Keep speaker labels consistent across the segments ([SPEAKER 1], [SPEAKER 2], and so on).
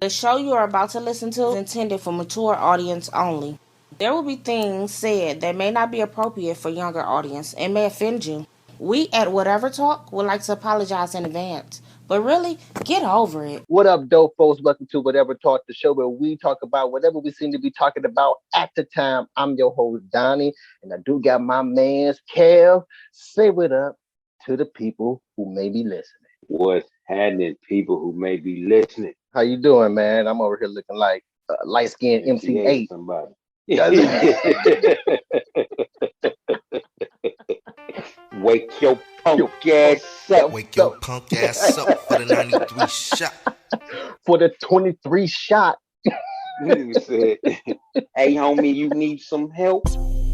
[SPEAKER 1] The show you are about to listen to is intended for mature audience only. There will be things said that may not be appropriate for younger audience and may offend you. We at Whatever Talk would like to apologize in advance, but really, get over it.
[SPEAKER 2] What up, dope folks? Welcome to Whatever Talk, the show where we talk about whatever we seem to be talking about at the time. I'm your host, Donnie, and I do got my man's Kev. Say what up to the people who may be listening.
[SPEAKER 3] What's happening, people who may be listening?
[SPEAKER 2] How you doing, man? I'm over here looking like light-skinned MC8.
[SPEAKER 3] Somebody. Wake your punk ass up.
[SPEAKER 4] Wake your punk ass up for the 93 shot.
[SPEAKER 2] For the 23 shot.
[SPEAKER 3] Nigga said, hey, homie, you need some help?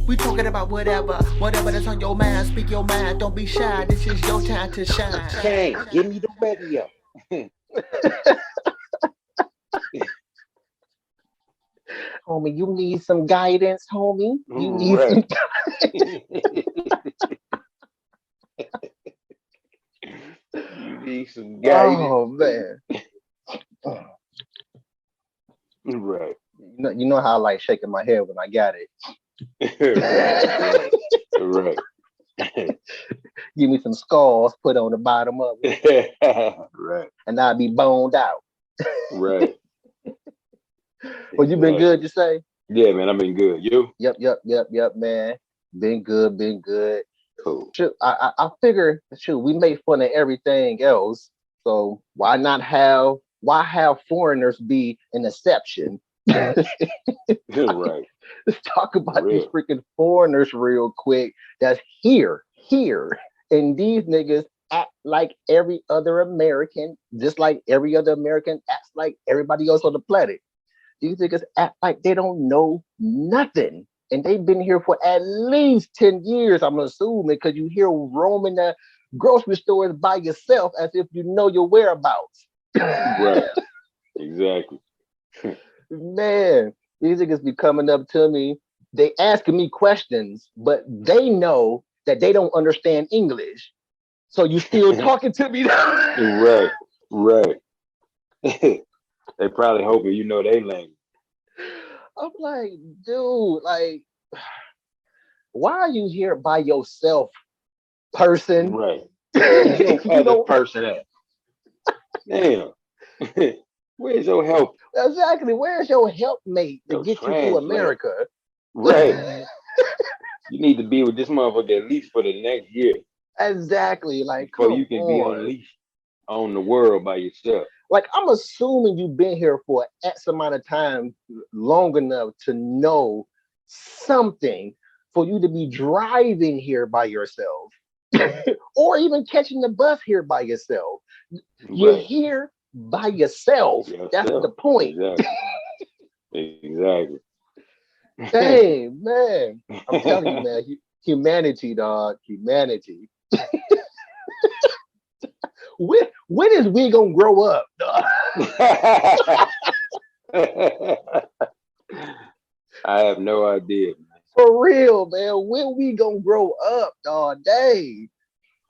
[SPEAKER 5] We talking about whatever that's on your mind. Speak your mind, don't be shy. This is your time to shine.
[SPEAKER 3] Hey, give me the radio.
[SPEAKER 2] Homie, you need some guidance, homie. You need some
[SPEAKER 3] You need some guidance.
[SPEAKER 2] Oh man.
[SPEAKER 3] Right.
[SPEAKER 2] You know how I like shaking my head when I got it.
[SPEAKER 3] Right.
[SPEAKER 2] Give me some skulls, put on the bottom of it.
[SPEAKER 3] Right.
[SPEAKER 2] And I'll be boned out.
[SPEAKER 3] Right.
[SPEAKER 2] Well, you been good, you say?
[SPEAKER 3] Yeah, man, I've been good. You?
[SPEAKER 2] Yep, man. Been good.
[SPEAKER 3] Cool.
[SPEAKER 2] Shoot, I figure, we make fun of everything else. So why have foreigners be an exception?
[SPEAKER 3] Right.
[SPEAKER 2] Let's talk about these freaking foreigners real quick. That's here. And these niggas act like every other American, just like every other American acts like everybody else on the planet. These niggas act like they don't know nothing. And they've been here for at least 10 years, I'm assuming, because you hear roaming the grocery stores by yourself as if you know your whereabouts.
[SPEAKER 3] Right. Exactly.
[SPEAKER 2] Man, these niggas be coming up to me. They asking me questions, but they know that they don't understand English. So you still talking to me?
[SPEAKER 3] Right. They probably hoping you know their language.
[SPEAKER 2] I'm like, dude, like, why are you here by yourself, person?
[SPEAKER 3] Right.
[SPEAKER 2] You know,
[SPEAKER 3] person at? Damn. Where's your help?
[SPEAKER 2] Exactly. Where's your helpmate to get you to America?
[SPEAKER 3] Right. You need to be with this motherfucker at least for the next year.
[SPEAKER 2] Exactly. Like,
[SPEAKER 3] before you can be unleashed on the world by yourself.
[SPEAKER 2] Like, I'm assuming you've been here for X amount of time, long enough to know something for you to be driving here by yourself or even catching the bus here by yourself. You're here by yourself. That's the point.
[SPEAKER 3] Exactly.
[SPEAKER 2] Hey, man. I'm telling you, man. Humanity, dog. Humanity. When is we gonna grow up, dog?
[SPEAKER 3] I have no idea, man.
[SPEAKER 2] For real, man. When we gonna grow up, dog? Dang.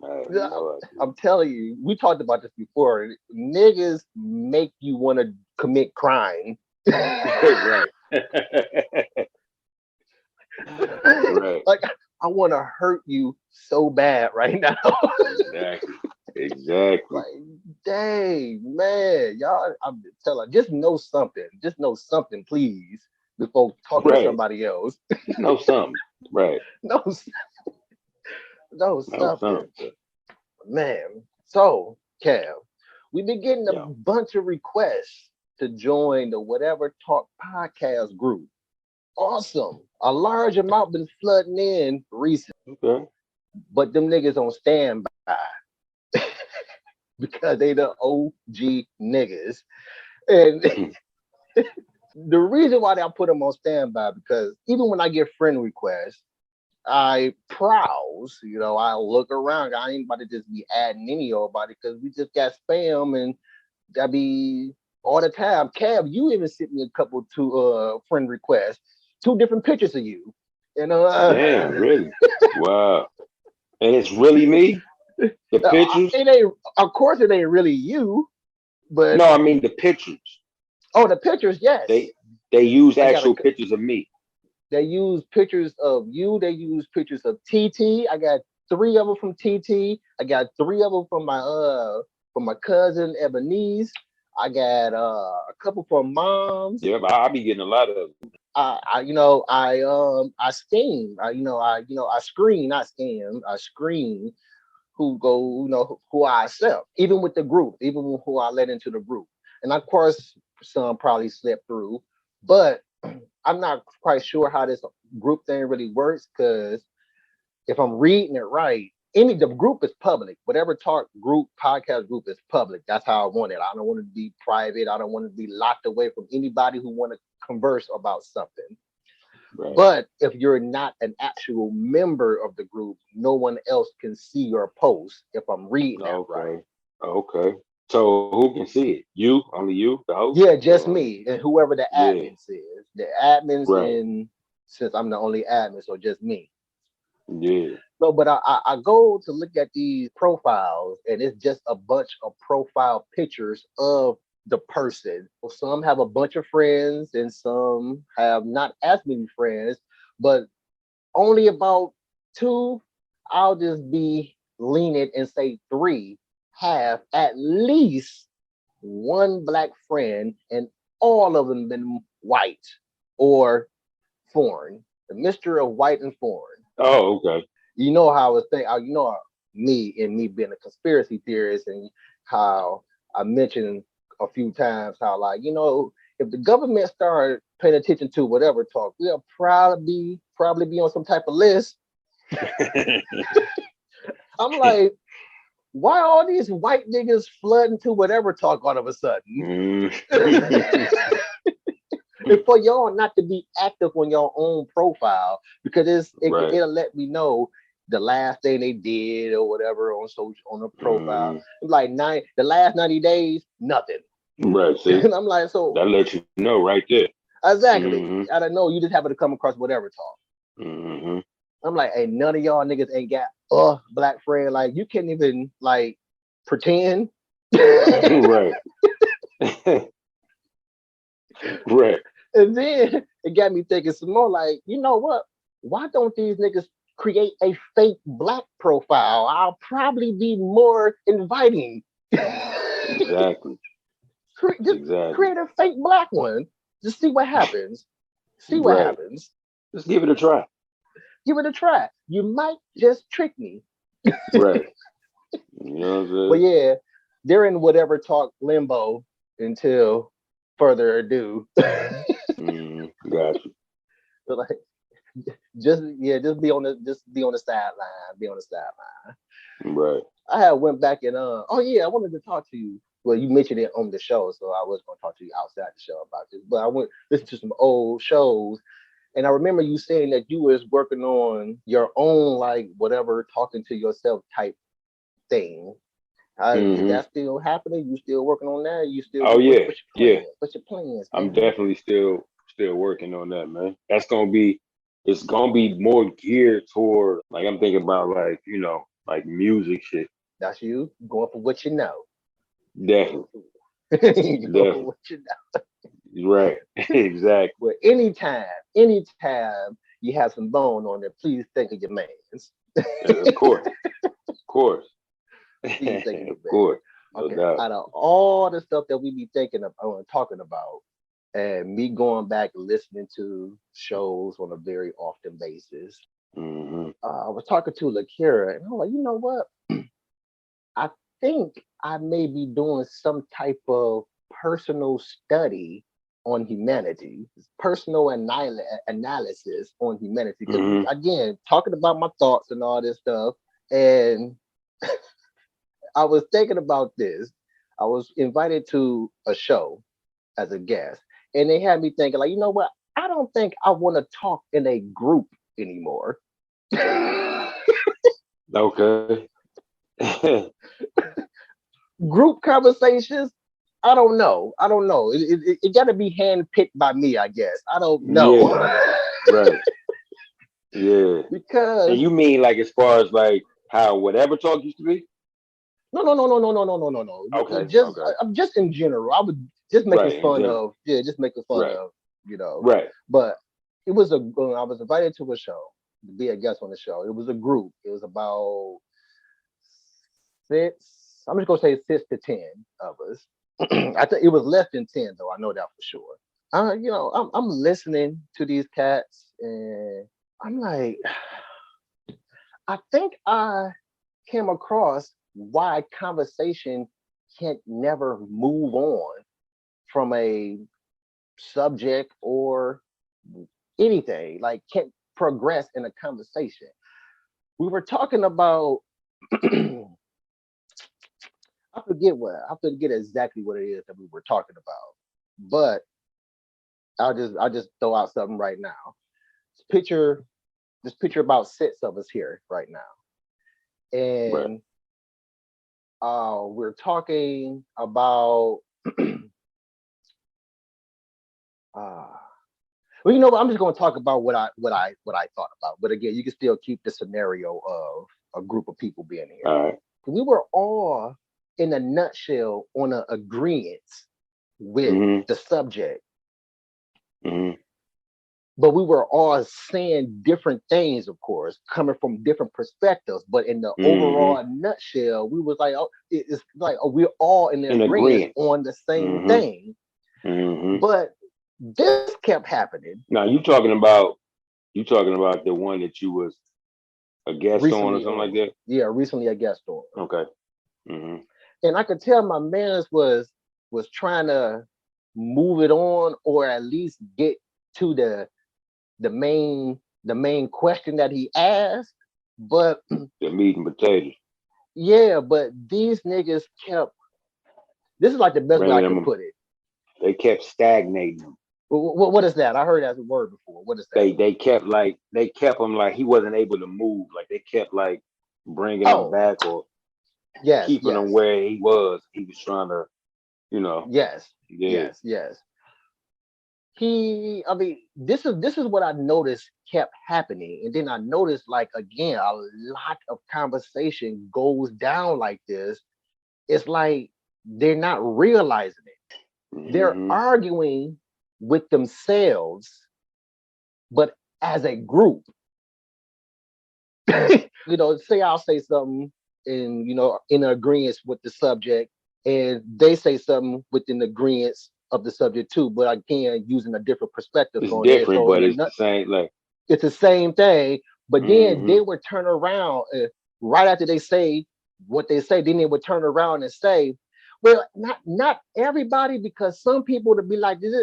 [SPEAKER 2] I'm telling you, we talked about this before. Niggas make you want to commit crime.
[SPEAKER 3] Right. Right.
[SPEAKER 2] Like, I want to hurt you so bad right now.
[SPEAKER 3] Exactly.
[SPEAKER 2] Like, dang, man, y'all. I'm telling. Just know something. Please, before talking to somebody else.
[SPEAKER 3] Know something. Right.
[SPEAKER 2] Know something. Man. So, Kev, we've been getting a bunch of requests to join the Whatever Talk podcast group. Awesome. A large amount been flooding in recently.
[SPEAKER 3] Okay.
[SPEAKER 2] But them niggas on standby because they the OG niggas. And the reason why I put them on standby, because even when I get friend requests, I browse, I look around. I ain't about to just be adding any old body because we just got spam and that be all the time. Cab, you even sent me a couple to friend requests, 2 different pictures of you.
[SPEAKER 3] Damn, really? Wow. And it's really me? The pictures?
[SPEAKER 2] Of course it ain't really you, but
[SPEAKER 3] no, I mean the pictures.
[SPEAKER 2] Oh, the pictures, yes.
[SPEAKER 3] They use
[SPEAKER 2] I got
[SPEAKER 3] actual
[SPEAKER 2] a.
[SPEAKER 3] pictures of me.
[SPEAKER 2] They use pictures of you. They use pictures of TT. I got three of them from TT. I got three of them from my cousin Ebonice. I got a couple from moms.
[SPEAKER 3] Yeah, but I'll be getting a lot of them.
[SPEAKER 2] I scheme. I screen, not scam. I screen who go, who I accept, even with the group, even who I let into the group. And of course, some probably slipped through, but I'm not quite sure how this group thing really works because if I'm reading it right, the group is public. Whatever talk group, podcast group is public. That's how I want it. I don't want it to be private. I don't want it to be locked away from anybody who want to converse about something.
[SPEAKER 3] Right.
[SPEAKER 2] But if you're not an actual member of the group, no one else can see your post if I'm reading that right.
[SPEAKER 3] Okay. So who can see it? You? Only you, the host?
[SPEAKER 2] Yeah, just me and whoever the
[SPEAKER 3] Yeah.
[SPEAKER 2] admin says. The admins
[SPEAKER 3] Right.
[SPEAKER 2] in since I'm the only admin, so just me.
[SPEAKER 3] Yeah.
[SPEAKER 2] No, but I go to look at these profiles, and it's just a bunch of profile pictures of the person. Some have a bunch of friends, and some have not as many friends, but only about two. I'll just be lenient and say three have at least one black friend, and all of them been white or foreign. The mixture of white and foreign.
[SPEAKER 3] Oh, okay.
[SPEAKER 2] You know how I was thinking. Me being a conspiracy theorist, and how I mentioned a few times how like if the government started paying attention to whatever talk, we'll probably be on some type of list. I'm like, why all these white niggas flooding to whatever talk all of a sudden? And for y'all not to be active on your own profile because
[SPEAKER 3] Right.
[SPEAKER 2] it'll let me know the last thing they did or whatever on a profile. Like the last 90 days, nothing.
[SPEAKER 3] Right. See,
[SPEAKER 2] And I'm like, so
[SPEAKER 3] that lets you know right there.
[SPEAKER 2] exactly. I don't know. You just happen to come across whatever talk.
[SPEAKER 3] Mm-hmm.
[SPEAKER 2] I'm like, hey, none of y'all niggas ain't got a black friend. Like, you can't even like pretend.
[SPEAKER 3] Right. Right.
[SPEAKER 2] And then it got me thinking some more. Like, you know what? Why don't these niggas create a fake black profile? I'll probably be more inviting.
[SPEAKER 3] Exactly.
[SPEAKER 2] Create a fake black one. Just see what happens. See what happens.
[SPEAKER 3] Just give it a try.
[SPEAKER 2] Give it a try. You might just trick me.
[SPEAKER 3] Right. You know what I'm saying?
[SPEAKER 2] But yeah, they're in whatever talk limbo until further ado.
[SPEAKER 3] Got you.
[SPEAKER 2] So like, just be on the sideline. Be on the sideline.
[SPEAKER 3] Right.
[SPEAKER 2] I had went back and I wanted to talk to you. Well, you mentioned it on the show, so I was going to talk to you outside the show about this. But I went listen to some old shows, and I remember you saying that you was working on your own like whatever talking to yourself type thing. Is that still happening? You still working on that? You still?
[SPEAKER 3] Oh yeah,
[SPEAKER 2] What's your plans?
[SPEAKER 3] I'm
[SPEAKER 2] man?
[SPEAKER 3] definitely still working on that, man. It's gonna be more geared toward like I'm thinking about like like music shit.
[SPEAKER 2] That's you going for what you know.
[SPEAKER 3] Definitely.
[SPEAKER 2] Going for what you know.
[SPEAKER 3] Right. Exactly.
[SPEAKER 2] Well, anytime you have some bone on there, please think of your mans.
[SPEAKER 3] Of course. Of course.
[SPEAKER 2] Please think of your
[SPEAKER 3] Of course. No
[SPEAKER 2] Okay.
[SPEAKER 3] doubt.
[SPEAKER 2] Out of all the stuff that we be thinking of talking about, and me going back and listening to shows on a very often basis, I was talking to Lakira, and I'm like, you know what? I think I may be doing some type of personal study on humanity, personal analysis on humanity. Because again, talking about my thoughts and all this stuff, and I was thinking about this. I was invited to a show as a guest, and they had me thinking, like, you know what? I don't think I want to talk in a group anymore.
[SPEAKER 3] Okay.
[SPEAKER 2] Group conversations, I don't know. It got to be handpicked by me, I guess. I don't know.
[SPEAKER 3] Yeah. Right. Yeah.
[SPEAKER 2] Because
[SPEAKER 3] and you mean like as far as like how whatever talk used to be?
[SPEAKER 2] no.
[SPEAKER 3] Okay.
[SPEAKER 2] I'm just in general. I would just making
[SPEAKER 3] Right. And
[SPEAKER 2] fun
[SPEAKER 3] just
[SPEAKER 2] of, yeah, just making fun
[SPEAKER 3] right.
[SPEAKER 2] of, you know.
[SPEAKER 3] Right.
[SPEAKER 2] But it was I was invited to a show to be a guest on the show. It was a group. It was about six. I'm just gonna say 6 to 10 of us. I think it was less than 10 though. I know that for sure. I'm listening to these cats and I'm like, I think I came across why conversation can't never move on from a subject or anything, like can't progress in a conversation. We were talking about I forget exactly what it is that we were talking about, but I'll just throw out something right now. Picture this picture about 6 of us here right now,
[SPEAKER 3] Right.
[SPEAKER 2] and we're talking about uh, well, you know what? I'm just going to talk about what I thought about. But again, you can still keep the scenario of a group of people being here.
[SPEAKER 3] All right.
[SPEAKER 2] We were all, in a nutshell, on an agreement with
[SPEAKER 3] Mm-hmm.
[SPEAKER 2] the subject,
[SPEAKER 3] Mm-hmm.
[SPEAKER 2] but we were all saying different things, of course, coming from different perspectives. But in the
[SPEAKER 3] Mm-hmm.
[SPEAKER 2] overall nutshell, we was like, oh, it's like we're all in
[SPEAKER 3] In
[SPEAKER 2] agreement
[SPEAKER 3] agreement.
[SPEAKER 2] on the same
[SPEAKER 3] Mm-hmm.
[SPEAKER 2] thing.
[SPEAKER 3] Mm-hmm.
[SPEAKER 2] But this kept happening
[SPEAKER 3] Now you talking about the one that you was a guest on or
[SPEAKER 2] recently
[SPEAKER 3] something like
[SPEAKER 2] on.
[SPEAKER 3] that?
[SPEAKER 2] Yeah, recently a guest on.
[SPEAKER 3] Okay. Mm-hmm.
[SPEAKER 2] And I could tell my man's was trying to move it on or at least get to the main question that he asked. But
[SPEAKER 3] The meat and potatoes.
[SPEAKER 2] yeah, but these niggas kept, this is like the best way I
[SPEAKER 3] Bringing
[SPEAKER 2] could
[SPEAKER 3] them.
[SPEAKER 2] put it.
[SPEAKER 3] They kept stagnating them.
[SPEAKER 2] What is that? I heard that word before. What is that?
[SPEAKER 3] They kept him like he wasn't able to move. Like they kept like bringing him
[SPEAKER 2] Oh,
[SPEAKER 3] back or
[SPEAKER 2] yes,
[SPEAKER 3] keeping him
[SPEAKER 2] yes,
[SPEAKER 3] where he was. He was trying to,
[SPEAKER 2] yes,
[SPEAKER 3] yeah.
[SPEAKER 2] yes, yes. I mean, this is what I noticed kept happening. And then I noticed, like, again, a lot of conversation goes down like this. It's like they're not realizing it. They're
[SPEAKER 3] Mm-hmm.
[SPEAKER 2] arguing with themselves, but as a group. Say I'll say something in agreement with the subject, and they say something within agreement of the subject too, but again, using a different perspective
[SPEAKER 3] It's
[SPEAKER 2] on it.
[SPEAKER 3] different,
[SPEAKER 2] So
[SPEAKER 3] but it's the same. Like,
[SPEAKER 2] it's the same thing, but then
[SPEAKER 3] mm-hmm.
[SPEAKER 2] they would turn around right after they say what they say. Then they would turn around and say, "Well, not everybody, because some people to be like this.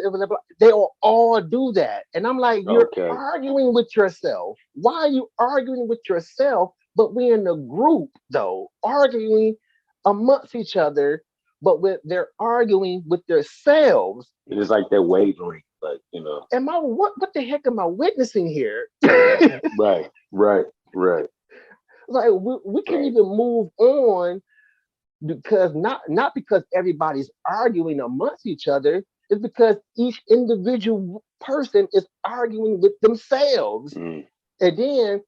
[SPEAKER 2] They all do that." And I'm like, "You're
[SPEAKER 3] Okay.
[SPEAKER 2] arguing with yourself. Why are you arguing with yourself? But we in a group though, arguing amongst each other, but they're arguing with themselves.
[SPEAKER 3] It is like they're wavering, like
[SPEAKER 2] Am I what the heck am I witnessing here?"
[SPEAKER 3] Right, right, right,
[SPEAKER 2] Like we can't
[SPEAKER 3] right.
[SPEAKER 2] even move on because not because everybody's arguing amongst each other. It's because each individual person is arguing with themselves.
[SPEAKER 3] Mm.
[SPEAKER 2] And then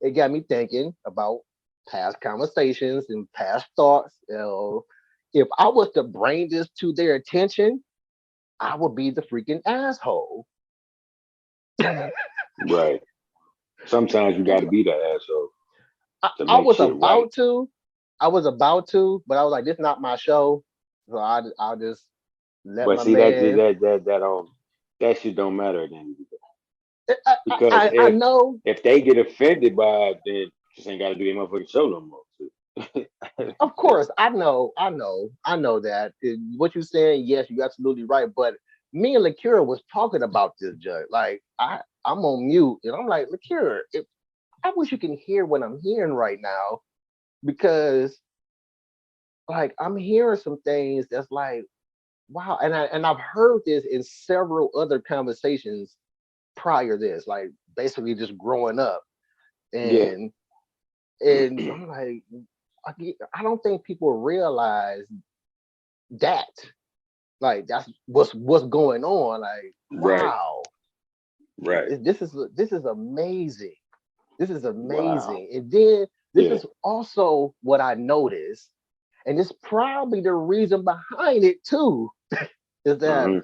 [SPEAKER 2] it got me thinking about past conversations and past thoughts. If I was to bring this to their attention, I would be the freaking asshole.
[SPEAKER 3] Right. Sometimes you got to be that asshole
[SPEAKER 2] I,
[SPEAKER 3] to
[SPEAKER 2] I
[SPEAKER 3] make
[SPEAKER 2] was
[SPEAKER 3] shit right.
[SPEAKER 2] about to, I was about to, but I was like, this is not my show. So I'll just let
[SPEAKER 3] But
[SPEAKER 2] my
[SPEAKER 3] see that
[SPEAKER 2] man.
[SPEAKER 3] that shit don't matter then
[SPEAKER 2] I, I,
[SPEAKER 3] because
[SPEAKER 2] I I know,
[SPEAKER 3] if they get offended by it, then just ain't got to do their motherfucking show no more.
[SPEAKER 2] of course, I know that. What you're saying, yes, you're absolutely right. But me and Lakira was talking about this, Judge. Like I'm on mute, and I'm like, Lakira, if I wish you can hear what I'm hearing right now, because like I'm hearing some things that's like, wow, and I've heard this in several other conversations prior to this, like basically just growing up,
[SPEAKER 3] Yeah.
[SPEAKER 2] and I'm like, I don't think people realize that, like that's what's going on. Like,
[SPEAKER 3] Right.
[SPEAKER 2] wow,
[SPEAKER 3] Right.
[SPEAKER 2] this is amazing. This is
[SPEAKER 3] Wow.
[SPEAKER 2] amazing. And then this
[SPEAKER 3] Yeah.
[SPEAKER 2] is also what I noticed, and it's probably the reason behind it too. is that
[SPEAKER 3] Mhm.